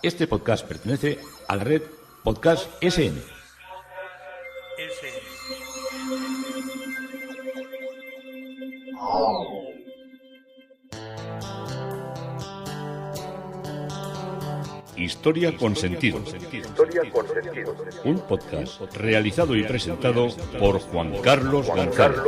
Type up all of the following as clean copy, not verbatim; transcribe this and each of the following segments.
Este podcast pertenece a la red Podcast SN. Historia con sentido. Un podcast realizado y presentado por Juan Carlos González.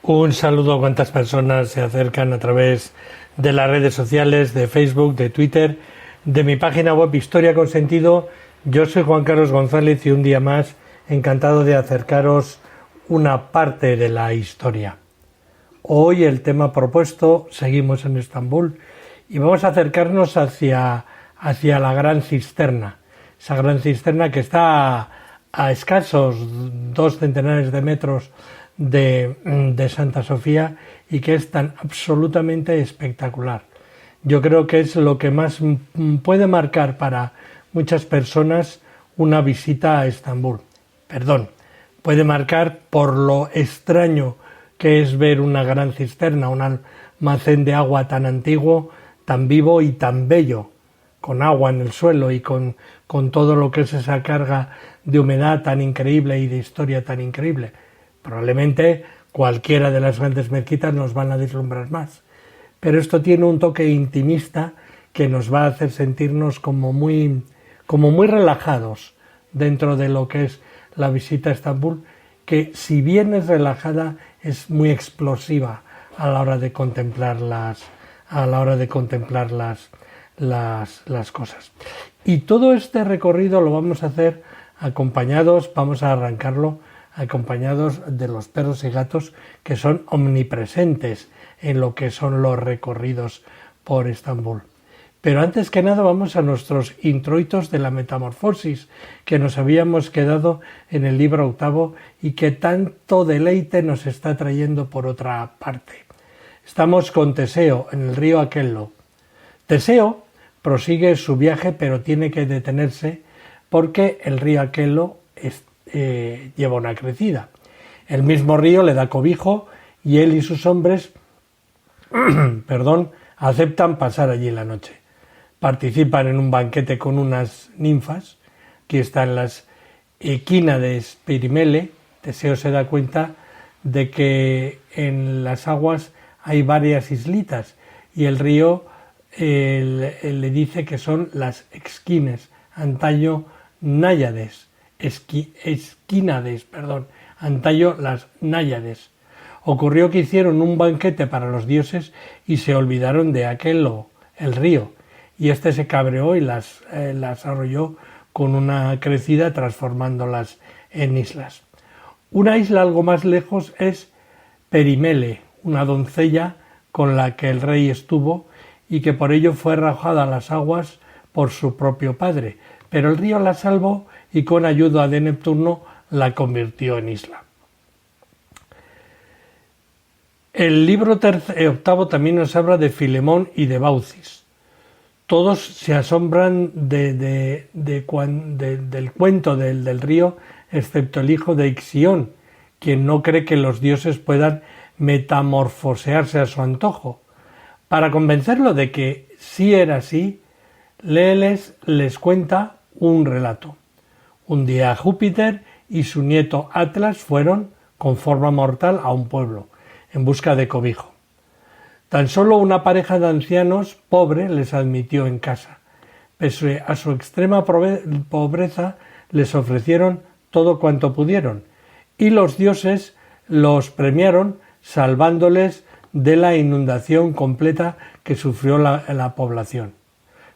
Un saludo a cuantas personas se acercan a través de las redes sociales, de Facebook, de Twitter, de mi página web Historia con Sentido. Yo soy Juan Carlos González y un día más encantado de acercaros una parte de la historia. Hoy el tema propuesto, seguimos en Estambul y vamos a acercarnos hacia la Gran Cisterna. Esa Gran Cisterna que está a escasos 2 centenares de metros de Santa Sofía y que es tan absolutamente espectacular. Yo creo que es lo que más puede marcar para muchas personas una visita a Estambul. Puede marcar por lo extraño que es ver una gran cisterna, un almacén de agua tan antiguo, tan vivo y tan bello, con agua en el suelo y con todo lo que es esa carga de humedad tan increíble y de historia tan increíble. Probablemente cualquiera de las grandes mezquitas nos van a deslumbrar más, pero esto tiene un toque intimista que nos va a hacer sentirnos como muy relajados dentro de lo que es la visita a Estambul, que si bien es relajada es muy explosiva a la hora de contemplar las cosas. Y todo este recorrido lo vamos a hacer vamos a arrancarlo acompañados de los perros y gatos que son omnipresentes en lo que son los recorridos por Estambul. Pero antes que nada vamos a nuestros introitos de la metamorfosis que nos habíamos quedado en el libro 8 y que tanto deleite nos está trayendo por otra parte. Estamos con Teseo en el río Aquello. Teseo prosigue su viaje pero tiene que detenerse porque el río Aquello lleva una crecida. El mismo río le da cobijo y él y sus hombres aceptan pasar allí la noche. Participan en un banquete con unas ninfas. Aquí están las Equínades Perimele. Teseo se da cuenta de que en las aguas hay varias islitas y el río le dice que son las Esquines, antaño Náyades. Antaño las Náyades. Ocurrió que hicieron un banquete para los dioses y se olvidaron de Aquello, el río, y este se cabreó y las arrolló con una crecida transformándolas en islas. Una isla algo más lejos es Perimele, una doncella con la que el rey estuvo y que por ello fue arrojada a las aguas por su propio padre, pero el río la salvó y con ayuda de Neptuno la convirtió en isla. El libro 8 también nos habla de Filemón y de Baucis. Todos se asombran del cuento del río, excepto el hijo de Ixión, quien no cree que los dioses puedan metamorfosearse a su antojo. Para convencerlo de que sí era así, les cuenta un relato. Un día Júpiter y su nieto Atlas fueron, con forma mortal, a un pueblo, en busca de cobijo. Tan solo una pareja de ancianos pobre les admitió en casa. Pese a su extrema pobreza, les ofrecieron todo cuanto pudieron, y los dioses los premiaron salvándoles de la inundación completa que sufrió la población.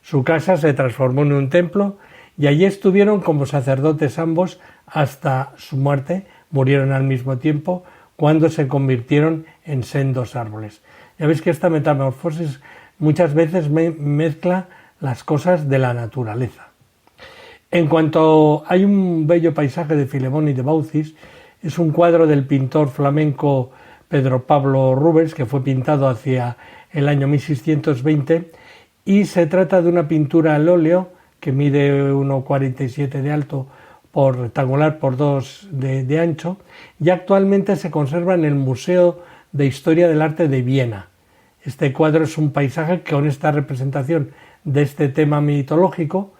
Su casa se transformó en un templo y allí estuvieron como sacerdotes ambos hasta su muerte. Murieron al mismo tiempo cuando se convirtieron en sendos árboles. Ya veis que esta metamorfosis muchas veces mezcla las cosas de la naturaleza. En cuanto hay un bello paisaje de Filemón y de Baucis, es un cuadro del pintor flamenco Pedro Pablo Rubens, que fue pintado hacia el año 1620, y se trata de una pintura al óleo que mide 1,47 de alto rectangular por 2 de ancho, y actualmente se conserva en el Museo de Historia del Arte de Viena. Este cuadro es un paisaje que con esta representación de este tema mitológico,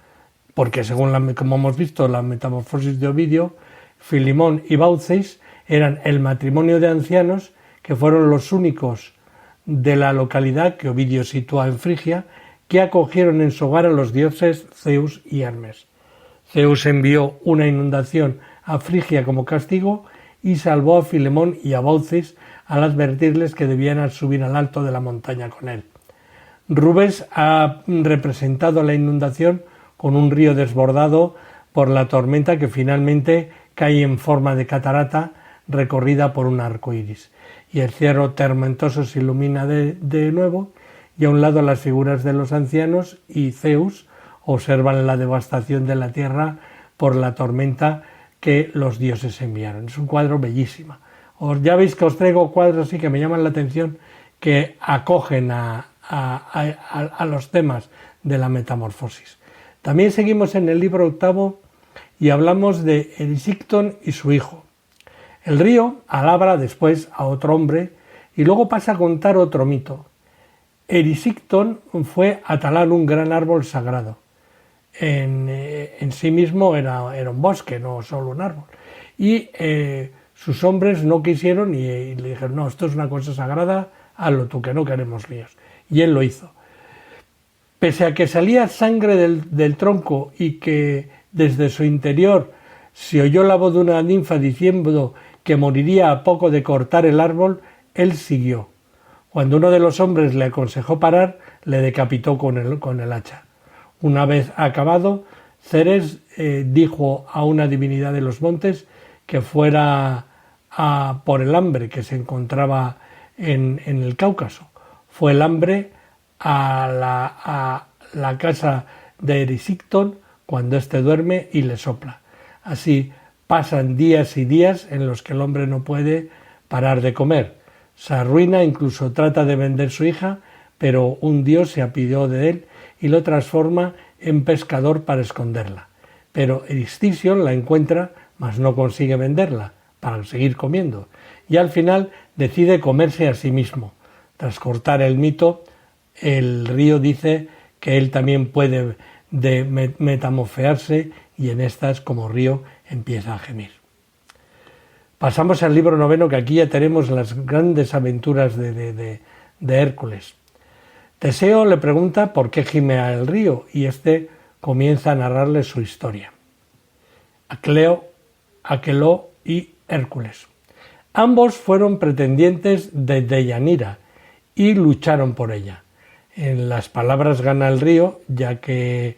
porque según como hemos visto la Metamorfosis de Ovidio, Filemón y Baucis eran el matrimonio de ancianos que fueron los únicos de la localidad que Ovidio sitúa en Frigia, que acogieron en su hogar a los dioses Zeus y Hermes. Zeus envió una inundación a Frigia como castigo y salvó a Filemón y a Baucis al advertirles que debían subir al alto de la montaña con él. Rubens ha representado la inundación con un río desbordado por la tormenta que finalmente cae en forma de catarata recorrida por un arco iris. Y el cielo tormentoso se ilumina de nuevo, y a un lado las figuras de los ancianos y Zeus observan la devastación de la tierra por la tormenta que los dioses enviaron. Es un cuadro bellísimo. Ya veis que os traigo cuadros así que me llaman la atención, que acogen a los temas de la metamorfosis. También seguimos en el libro octavo y hablamos de Erisicton y su hijo. El río alabra después a otro hombre y luego pasa a contar otro mito. Erisicton fue a talar un gran árbol sagrado. En sí mismo era un bosque, no solo un árbol. Y sus hombres no quisieron y le dijeron, no, esto es una cosa sagrada, hazlo tú, que no queremos líos. Y él lo hizo. Pese a que salía sangre del tronco y que desde su interior se oyó la voz de una ninfa diciendo que moriría a poco de cortar el árbol, él siguió. Cuando uno de los hombres le aconsejó parar, le decapitó con el hacha. Una vez acabado, Ceres dijo a una divinidad de los montes que fuera por el hambre que se encontraba en el Cáucaso. Fue el hambre a la casa de Erisicton cuando éste duerme y le sopla. Así pasan días y días en los que el hombre no puede parar de comer. Se arruina, incluso trata de vender su hija, pero un dios se apiadó de él y lo transforma en pescador para esconderla. Pero Eristicyon la encuentra, mas no consigue venderla para seguir comiendo, y al final decide comerse a sí mismo. Tras cortar el mito, el río dice que él también puede metamorfosearse y en estas, como río, empieza a gemir. Pasamos al libro noveno, que aquí ya tenemos las grandes aventuras de Hércules. Teseo le pregunta por qué gime el río y este comienza a narrarle su historia. Aqueloo y Hércules. Ambos fueron pretendientes de Deyanira y lucharon por ella. En las palabras gana el río, ya que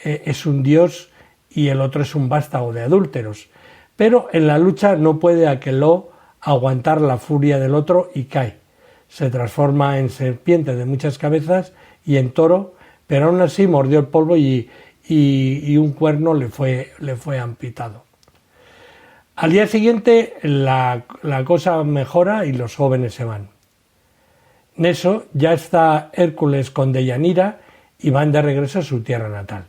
es un dios y el otro es un vástago de adúlteros. Pero en la lucha no puede Aqueloo aguantar la furia del otro y cae. Se transforma en serpiente de muchas cabezas y en toro, pero aún así mordió el polvo y un cuerno le fue amputado. Al día siguiente la cosa mejora y los jóvenes se van. Neso ya está Hércules con Deyanira y van de regreso a su tierra natal.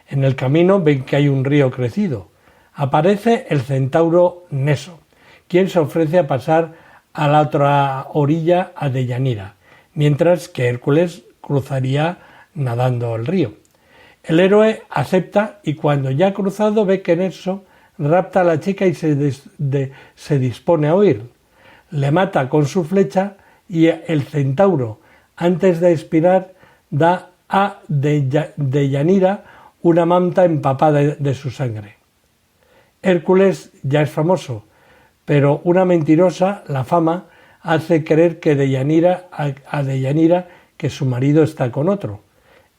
En el camino ven que hay un río crecido. Aparece el centauro Neso, quien se ofrece a pasar a la otra orilla a Deyanira, mientras que Hércules cruzaría nadando el río. El héroe acepta y cuando ya ha cruzado ve que Neso rapta a la chica y se dispone a huir. Le mata con su flecha y el centauro, antes de expirar, da a Deyanira una manta empapada de su sangre. Hércules ya es famoso, pero una mentirosa, la fama, hace creer que a Deyanira que su marido está con otro.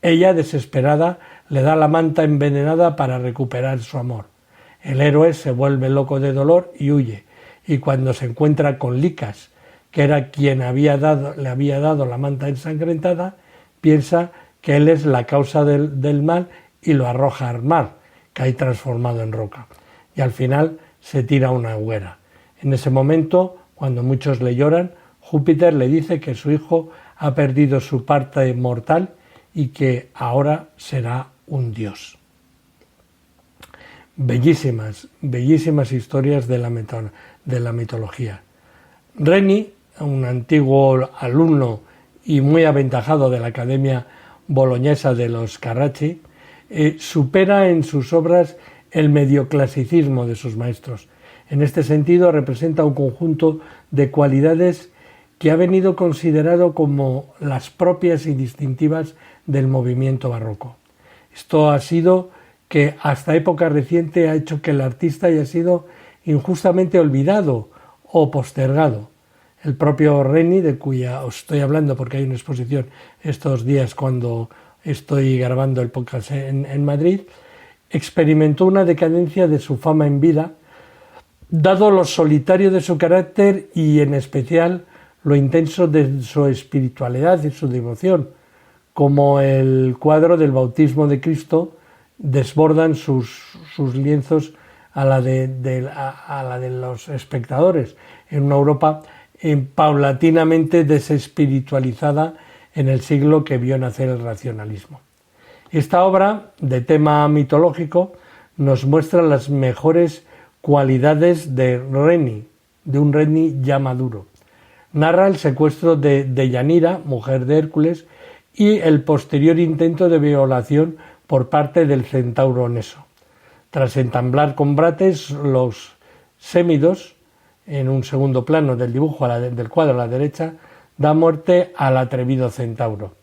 Ella, desesperada, le da la manta envenenada para recuperar su amor. El héroe se vuelve loco de dolor y huye, y cuando se encuentra con Licas, que era quien le había dado la manta ensangrentada, piensa que él es la causa del mal y lo arroja al mar, cae transformado en roca, y al final se tira a una hoguera. En ese momento, cuando muchos le lloran, Júpiter le dice que su hijo ha perdido su parte mortal y que ahora será un dios. bellísimas, bellísimas historias de la mitología. Reni, un antiguo alumno y muy aventajado de la Academia Boloñesa de los Carracci, supera en sus obras el medioclasicismo de sus maestros. En este sentido, representa un conjunto de cualidades que ha venido considerado como las propias y distintivas del movimiento barroco. Esto ha sido que hasta época reciente ha hecho que el artista haya sido injustamente olvidado o postergado. El propio Reni, de cuya os estoy hablando porque hay una exposición estos días cuando estoy grabando el podcast en Madrid, experimentó una decadencia de su fama en vida, dado lo solitario de su carácter y en especial lo intenso de su espiritualidad y su devoción, como el cuadro del bautismo de Cristo desbordan sus lienzos a la de los espectadores, en una Europa paulatinamente desespiritualizada en el siglo que vio nacer el racionalismo. Esta obra, de tema mitológico, nos muestra las mejores cualidades de un Reni ya maduro. Narra el secuestro de Deyanira, mujer de Hércules, y el posterior intento de violación por parte del centauro Neso. Tras entablar combates, los sémidos, en un segundo plano del dibujo del cuadro a la derecha, da muerte al atrevido centauro.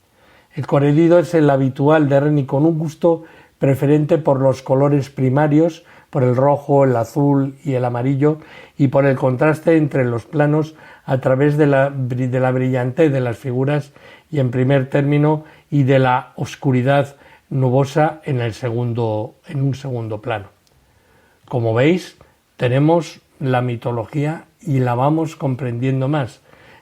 El colorido es el habitual de Reni, con un gusto preferente por los colores primarios, por el rojo, el azul y el amarillo, y por el contraste entre los planos a través de la brillantez de las figuras y en primer término y de la oscuridad nubosa en un segundo plano. Como veis, tenemos la mitología y la vamos comprendiendo más.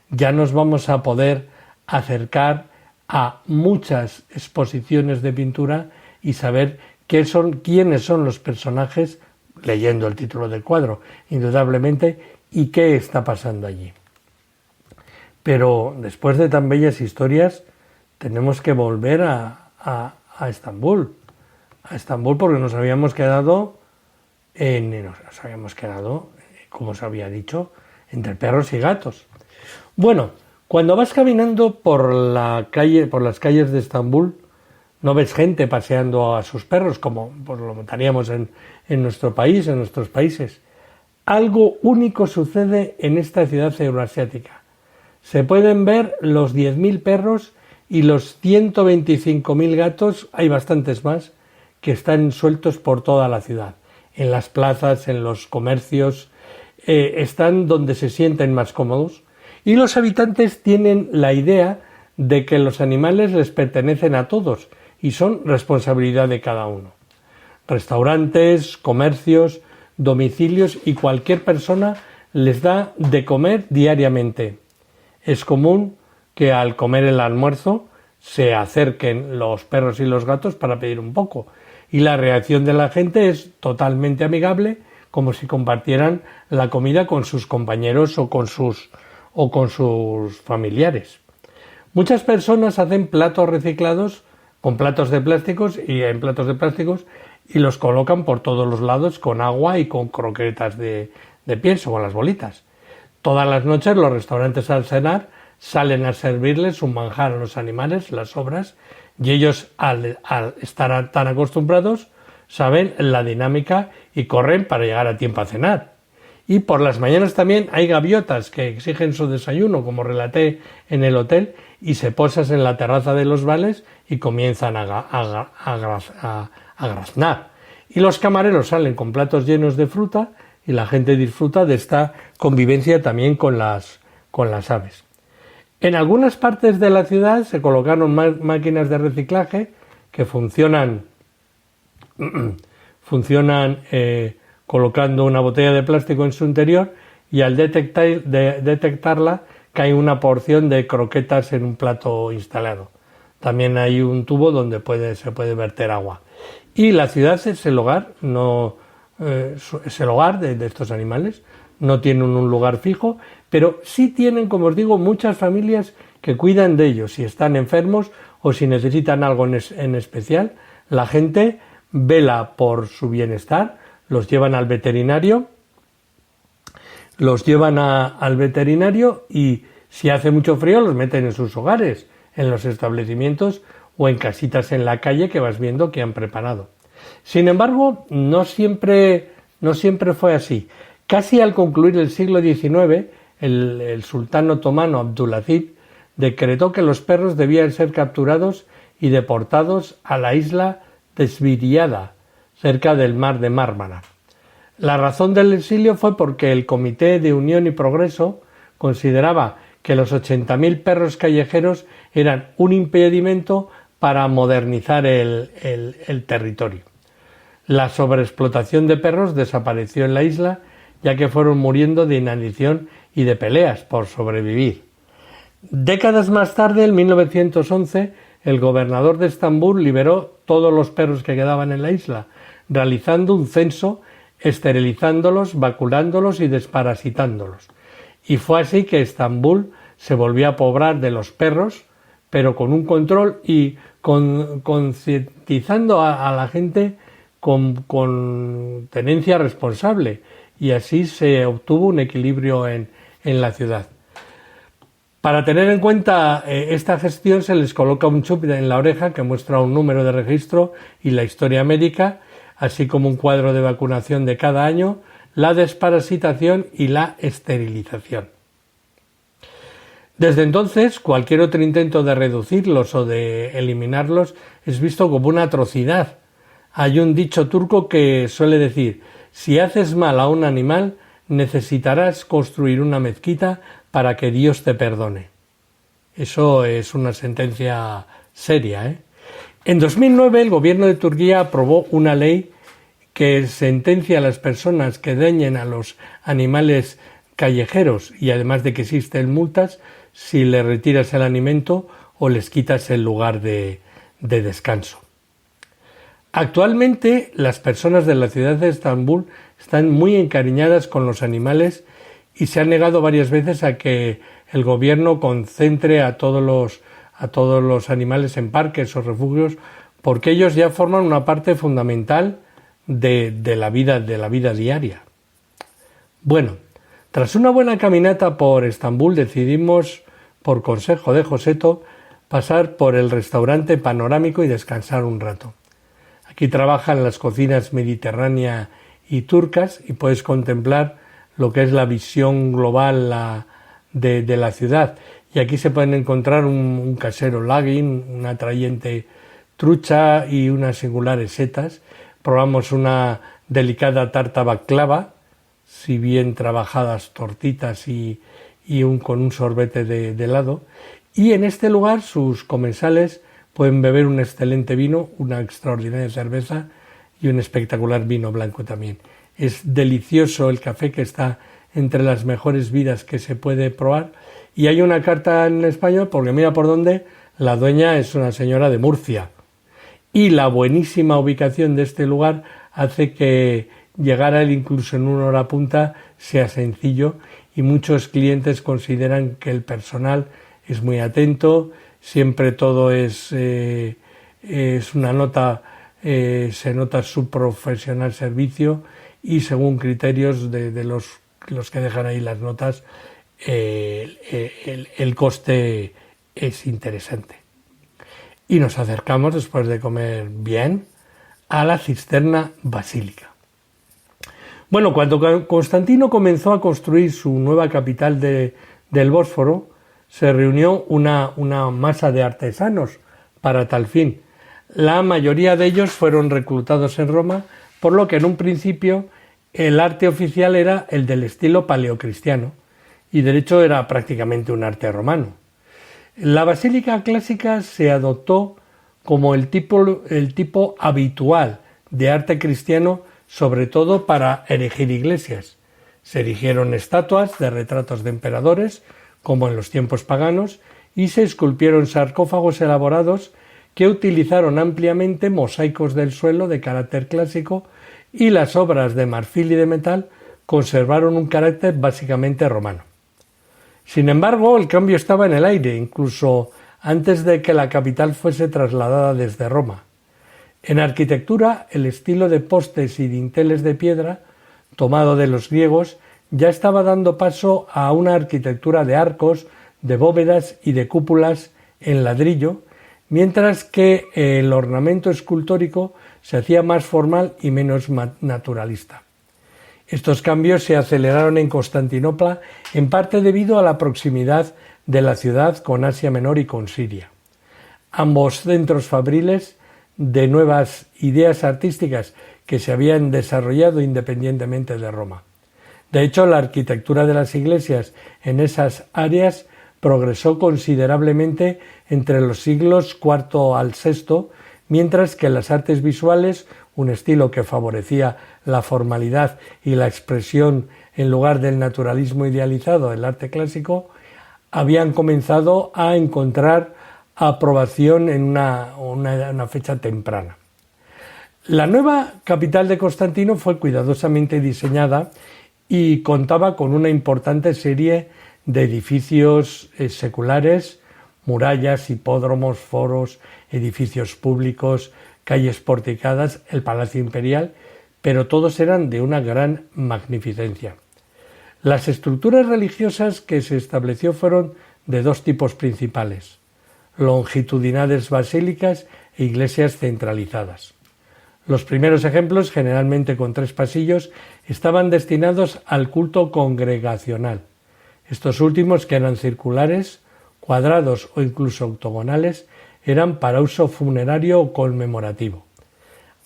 Ya nos vamos a poder acercar a muchas exposiciones de pintura y saber quiénes son los personajes, leyendo el título del cuadro, indudablemente, y qué está pasando allí. Pero después de tan bellas historias, tenemos que volver a Estambul. A Estambul, porque nos habíamos quedado, como os había dicho, entre perros y gatos. Bueno, cuando vas caminando por las calles de Estambul, no ves gente paseando a sus perros, como pues, lo montaríamos en nuestro país, en nuestros países. Algo único sucede en esta ciudad euroasiática. Se pueden ver los 10.000 perros y los 125.000 gatos, hay bastantes más, que están sueltos por toda la ciudad. En las plazas, en los comercios, están donde se sienten más cómodos. Y los habitantes tienen la idea de que los animales les pertenecen a todos y son responsabilidad de cada uno. Restaurantes, comercios, domicilios y cualquier persona les da de comer diariamente. Es común que al comer el almuerzo se acerquen los perros y los gatos para pedir un poco, y la reacción de la gente es totalmente amigable, como si compartieran la comida con sus compañeros o con sus familiares. Muchas personas hacen platos reciclados con platos de plásticos y los colocan por todos los lados con agua y con croquetas de pienso, con las bolitas. Todas las noches los restaurantes al cenar salen a servirles un manjar a los animales, las sobras, y ellos al estar tan acostumbrados saben la dinámica y corren para llegar a tiempo a cenar. Y por las mañanas también hay gaviotas que exigen su desayuno, como relaté en el hotel, y se posan en la terraza de los vales y comienzan a graznar. Y los camareros salen con platos llenos de fruta y la gente disfruta de esta convivencia también con las aves. En algunas partes de la ciudad se colocaron máquinas de reciclaje que funcionan colocando una botella de plástico en su interior, y al detectarla cae una porción de croquetas en un plato instalado. También hay un tubo donde se puede verter agua. Y la ciudad es el hogar, de estos animales. No tienen un lugar fijo, pero sí tienen, como os digo, muchas familias que cuidan de ellos. Si están enfermos o si necesitan algo en especial, la gente vela por su bienestar, los llevan al veterinario, al veterinario y si hace mucho frío los meten en sus hogares, en los establecimientos o en casitas en la calle que vas viendo que han preparado. Sin embargo, no siempre fue así. Casi al concluir el siglo XIX, el sultán otomano Abdulaziz decretó que los perros debían ser capturados y deportados a la isla de Sviriyada, cerca del mar de Mármara. La razón del exilio fue porque el Comité de Unión y Progreso consideraba que los 80.000 perros callejeros eran un impedimento para modernizar el territorio. La sobreexplotación de perros desapareció en la isla, ya que fueron muriendo de inanición y de peleas por sobrevivir. Décadas más tarde, en 1911, el gobernador de Estambul liberó todos los perros que quedaban en la isla, realizando un censo, esterilizándolos, vacunándolos y desparasitándolos. Y fue así que Estambul se volvió a poblar de los perros, pero con un control y concientizando a la gente con tenencia responsable. Y así se obtuvo un equilibrio en la ciudad. Para tener en cuenta esta gestión se les coloca un chip en la oreja que muestra un número de registro y la historia médica, así como un cuadro de vacunación de cada año, la desparasitación y la esterilización. Desde entonces, cualquier otro intento de reducirlos o de eliminarlos es visto como una atrocidad. Hay un dicho turco que suele decir: si haces mal a un animal, necesitarás construir una mezquita para que Dios te perdone. Eso es una sentencia seria, ¿eh? En 2009 el gobierno de Turquía aprobó una ley que sentencia a las personas que dañen a los animales callejeros, y además de que existen multas si le retiras el alimento o les quitas el lugar de descanso. Actualmente las personas de la ciudad de Estambul están muy encariñadas con los animales y se han negado varias veces a que el gobierno concentre a todos los animales en parques o refugios, porque ellos ya forman una parte fundamental de la vida diaria. Bueno, tras una buena caminata por Estambul decidimos, por consejo de Joseto, pasar por el restaurante panorámico y descansar un rato. Aquí trabajan las cocinas mediterránea y turcas y puedes contemplar lo que es la visión global de la ciudad. Y aquí se pueden encontrar un casero lagin, una atrayente trucha y unas singulares setas. Probamos una delicada tarta baklava, si bien trabajadas tortitas y con un sorbete de helado. Y en este lugar sus comensales pueden beber un excelente vino, una extraordinaria cerveza y un espectacular vino blanco también. Es delicioso el café, que está entre las mejores vidas que se puede probar. Y hay una carta en español, porque mira por dónde, la dueña es una señora de Murcia. Y la buenísima ubicación de este lugar hace que llegar a él incluso en una hora punta sea sencillo, y muchos clientes consideran que el personal es muy atento, siempre todo es una nota, se nota su profesional servicio, y según criterios de los que dejan ahí las notas, el coste es interesante. Y nos acercamos, después de comer bien, a la cisterna basílica. Bueno, cuando Constantino comenzó a construir su nueva capital del Bósforo, se reunió una masa de artesanos para tal fin. La mayoría de ellos fueron reclutados en Roma, por lo que en un principio el arte oficial era el del estilo paleocristiano, y de hecho era prácticamente un arte romano. La basílica clásica se adoptó como el tipo habitual de arte cristiano, sobre todo para erigir iglesias. Se erigieron estatuas de retratos de emperadores, como en los tiempos paganos, y se esculpieron sarcófagos elaborados que utilizaron ampliamente mosaicos del suelo de carácter clásico, y las obras de marfil y de metal conservaron un carácter básicamente romano. Sin embargo, el cambio estaba en el aire, incluso antes de que la capital fuese trasladada desde Roma. En arquitectura, el estilo de postes y dinteles de piedra, tomado de los griegos, ya estaba dando paso a una arquitectura de arcos, de bóvedas y de cúpulas en ladrillo, mientras que el ornamento escultórico se hacía más formal y menos naturalista. Estos cambios se aceleraron en Constantinopla, en parte debido a la proximidad de la ciudad con Asia Menor y con Siria. Ambos centros fabriles de nuevas ideas artísticas que se habían desarrollado independientemente de Roma. De hecho, la arquitectura de las iglesias en esas áreas progresó considerablemente entre los siglos IV al VI, mientras que las artes visuales, un estilo que favorecía la formalidad y la expresión en lugar del naturalismo idealizado del arte clásico, habían comenzado a encontrar aprobación en una fecha temprana. La nueva capital de Constantino fue cuidadosamente diseñada y contaba con una importante serie de edificios seculares, murallas, hipódromos, foros, edificios públicos, calles porticadas, el Palacio Imperial, pero todos eran de una gran magnificencia. Las estructuras religiosas que se estableció fueron de dos tipos principales: longitudinales basílicas e iglesias centralizadas. Los primeros ejemplos, generalmente con 3 pasillos, estaban destinados al culto congregacional. Estos últimos, que eran circulares, cuadrados o incluso octogonales, eran para uso funerario o conmemorativo.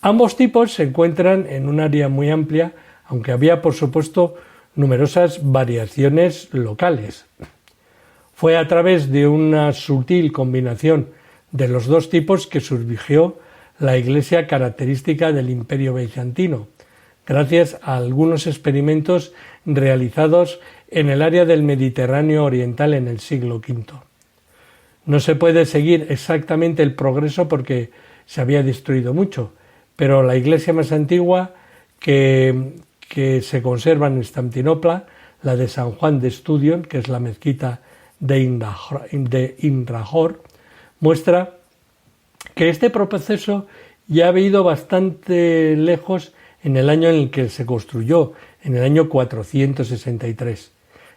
Ambos tipos se encuentran en un área muy amplia, aunque había, por supuesto, numerosas variaciones locales. Fue a través de una sutil combinación de los dos tipos que surgió la iglesia característica del Imperio bizantino, gracias a algunos experimentos realizados en el área del Mediterráneo oriental en el siglo V. No se puede seguir exactamente el progreso porque se había destruido mucho, pero la iglesia más antigua que se conserva en Constantinopla, la de San Juan de Estudión, que es la mezquita de Indrajor, muestra que este proceso ya había ido bastante lejos en el año en el que se construyó, en el año 463.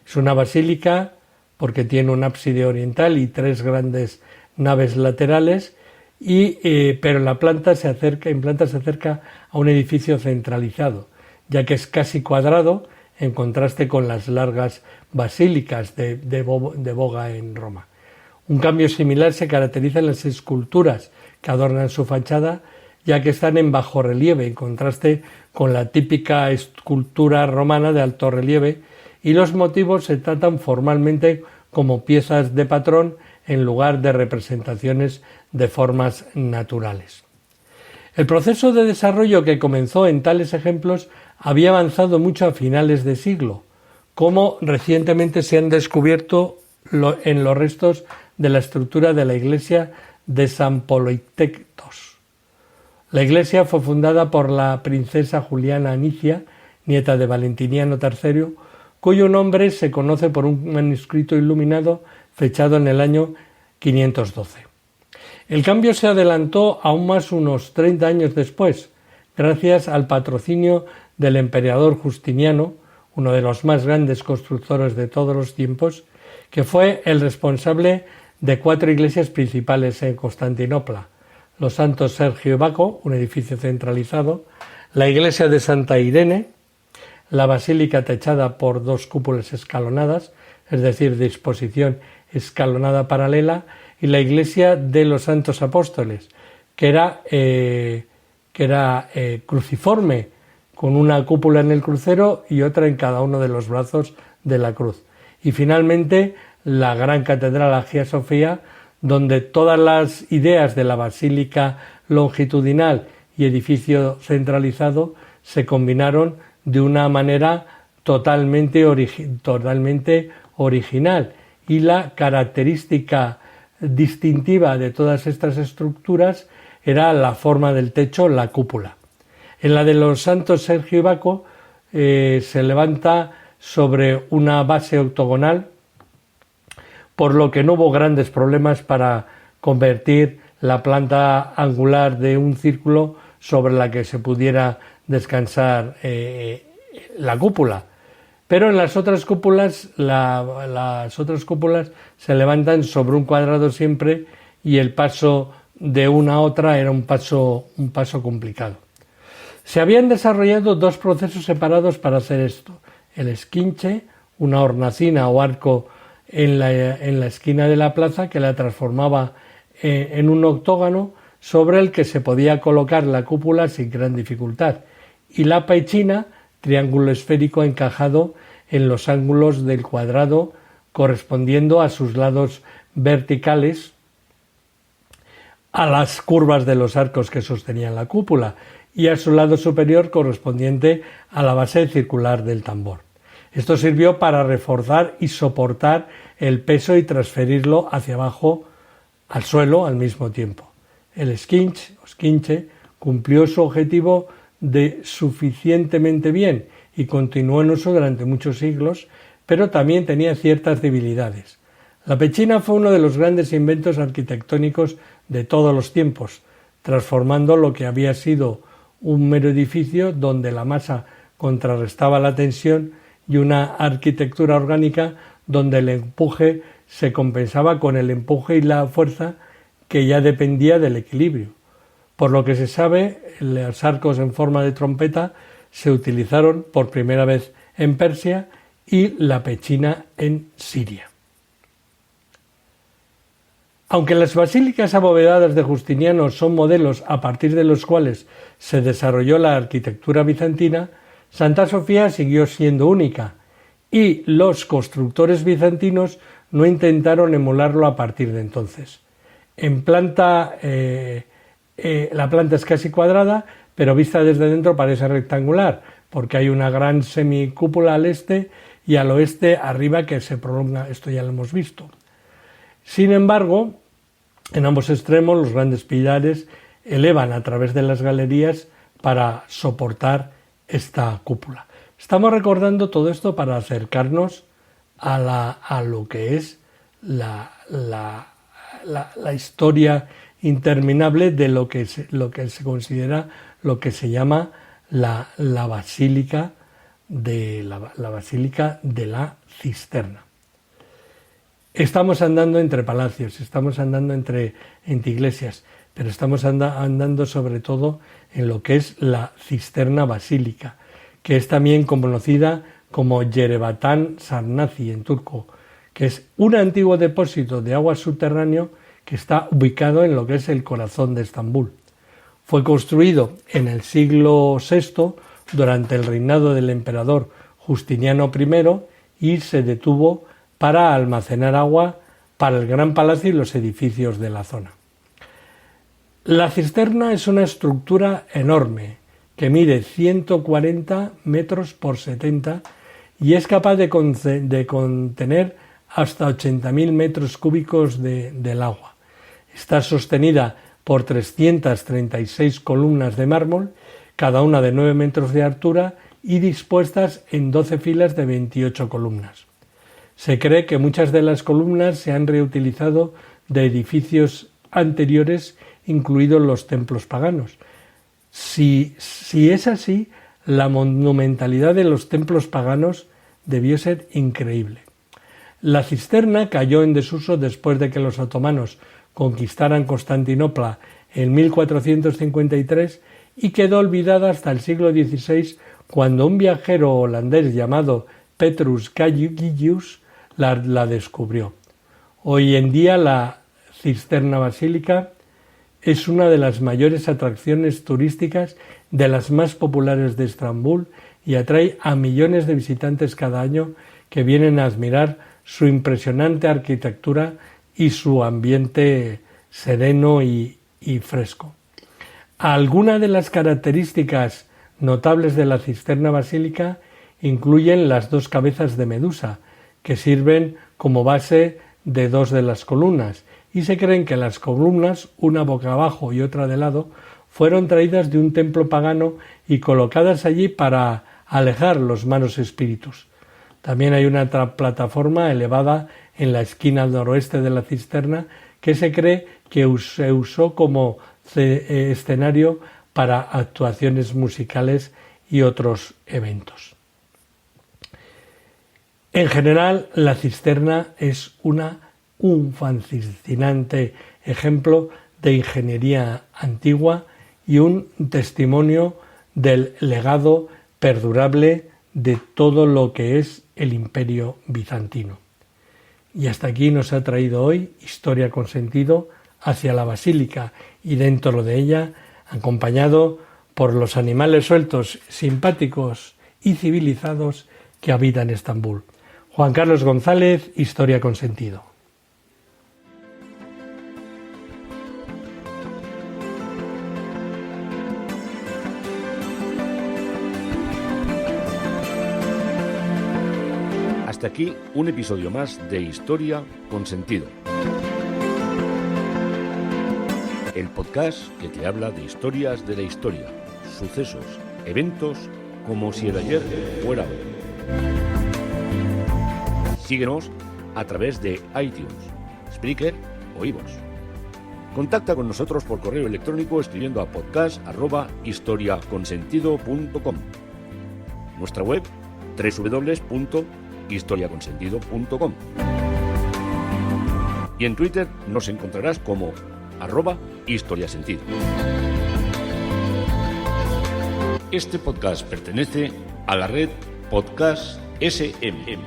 Es una basílica porque tiene un ábside oriental y 3 grandes naves laterales, pero en planta se acerca a un edificio centralizado, ya que es casi cuadrado, en contraste con las largas basílicas de boga en Roma. Un cambio similar se caracteriza en las esculturas que adornan su fachada, ya que están en bajorrelieve, en contraste con la típica escultura romana de alto relieve, y los motivos se tratan formalmente como piezas de patrón en lugar de representaciones de formas naturales. El proceso de desarrollo que comenzó en tales ejemplos había avanzado mucho a finales de siglo, como recientemente se han descubierto en los restos de la estructura de la iglesia de San Politeictos. La iglesia fue fundada por la princesa Juliana Anicia, nieta de Valentiniano III, cuyo nombre se conoce por un manuscrito iluminado fechado en el año 512. El cambio se adelantó aún más unos 30 años después, gracias al patrocinio del emperador Justiniano, uno de los más grandes constructores de todos los tiempos, que fue el responsable de 4 iglesias principales en Constantinopla: los Santos Sergio y Baco, un edificio centralizado; la iglesia de Santa Irene; la basílica techada por 2 cúpulas escalonadas, es decir, de disposición escalonada paralela; y la iglesia de los Santos Apóstoles, que era cruciforme, con una cúpula en el crucero y otra en cada uno de los brazos de la cruz. Y finalmente la gran catedral Hagia Sofía, donde todas las ideas de la basílica longitudinal y edificio centralizado se combinaron de una manera totalmente original, y la característica distintiva de todas estas estructuras era la forma del techo, la cúpula. En la de los Santos Sergio y Baco se levanta sobre una base octogonal, por lo que no hubo grandes problemas para convertir la planta angular de un círculo sobre la que se pudiera descansar la cúpula. Pero en las otras cúpulas, las otras cúpulas se levantan sobre un cuadrado siempre, y el paso de una a otra era un paso complicado. Se habían desarrollado dos procesos separados para hacer esto: el esquinche, una hornacina o arco en la esquina de la plaza que la transformaba en un octógono sobre el que se podía colocar la cúpula sin gran dificultad, y la pechina, triángulo esférico encajado en los ángulos del cuadrado correspondiendo a sus lados verticales a las curvas de los arcos que sostenían la cúpula, y a su lado superior correspondiente a la base circular del tambor. Esto sirvió para reforzar y soportar el peso y transferirlo hacia abajo al suelo al mismo tiempo. El esquinche cumplió su objetivo suficientemente bien y continuó en uso durante muchos siglos, pero también tenía ciertas debilidades. La pechina fue uno de los grandes inventos arquitectónicos de todos los tiempos, transformando lo que había sido un mero edificio donde la masa contrarrestaba la tensión y una arquitectura orgánica donde el empuje se compensaba con el empuje y la fuerza que ya dependía del equilibrio. Por lo que se sabe, los arcos en forma de trompeta se utilizaron por primera vez en Persia y la pechina en Siria. Aunque las basílicas abovedadas de Justiniano son modelos a partir de los cuales se desarrolló la arquitectura bizantina, Santa Sofía siguió siendo única, y los constructores bizantinos no intentaron emularlo a partir de entonces. En planta, la planta es casi cuadrada, pero vista desde dentro parece rectangular, porque hay una gran semicúpula al este y al oeste arriba que se prolonga. Esto ya lo hemos visto. Sin embargo, en ambos extremos los grandes pilares elevan a través de las galerías para soportar esta cúpula. Estamos recordando todo esto para acercarnos a lo que es la historia interminable de lo que se considera, lo que se llama la basílica de la Basílica de la Cisterna. Estamos andando entre palacios, estamos andando entre iglesias, pero estamos andando sobre todo en lo que es la cisterna basílica, que es también conocida como Yerebatan Sarnaci en turco, que es un antiguo depósito de agua subterráneo que está ubicado en lo que es el corazón de Estambul. Fue construido en el siglo VI durante el reinado del emperador Justiniano I y se detuvo para almacenar agua para el Gran Palacio y los edificios de la zona. La cisterna es una estructura enorme que mide 140 metros por 70 y es capaz de contener hasta 80.000 metros cúbicos del agua. Está sostenida por 336 columnas de mármol, cada una de 9 metros de altura y dispuestas en 12 filas de 28 columnas. Se cree que muchas de las columnas se han reutilizado de edificios anteriores, incluidos los templos paganos. Si es así, la monumentalidad de los templos paganos debió ser increíble. La cisterna cayó en desuso después de que los otomanos conquistaran Constantinopla en 1453 y quedó olvidada hasta el siglo XVI, cuando un viajero holandés llamado Petrus Cajugius la descubrió. Hoy en día la cisterna basílica es una de las mayores atracciones turísticas, de las más populares de Estambul, y atrae a millones de visitantes cada año que vienen a admirar su impresionante arquitectura y su ambiente sereno y fresco. Algunas de las características notables de la cisterna basílica incluyen las dos cabezas de Medusa, que sirven como base de dos de las columnas, y se creen que las columnas, una boca abajo y otra de lado, fueron traídas de un templo pagano y colocadas allí para alejar los malos espíritus. También hay una plataforma elevada en la esquina noroeste de la cisterna que se cree que se usó como escenario para actuaciones musicales y otros eventos. En general, la cisterna es un fascinante ejemplo de ingeniería antigua y un testimonio del legado perdurable de todo lo que es el Imperio bizantino. Y hasta aquí nos ha traído hoy Historia con Sentido hacia la Basílica y dentro de ella, acompañado por los animales sueltos, simpáticos y civilizados que habitan Estambul. Juan Carlos González, Historia con Sentido. Hasta aquí un episodio más de Historia con Sentido. El podcast que te habla de historias de la historia, sucesos, eventos, como si el ayer fuera hoy. Síguenos a través de iTunes, Spreaker o iVoox. Contacta con nosotros por correo electrónico escribiendo a podcast@historiaconsentido.com. Nuestra web www.historiaconsentido.com. Y en Twitter nos encontrarás como @historiasentido. Este podcast pertenece a la red Podcast SM.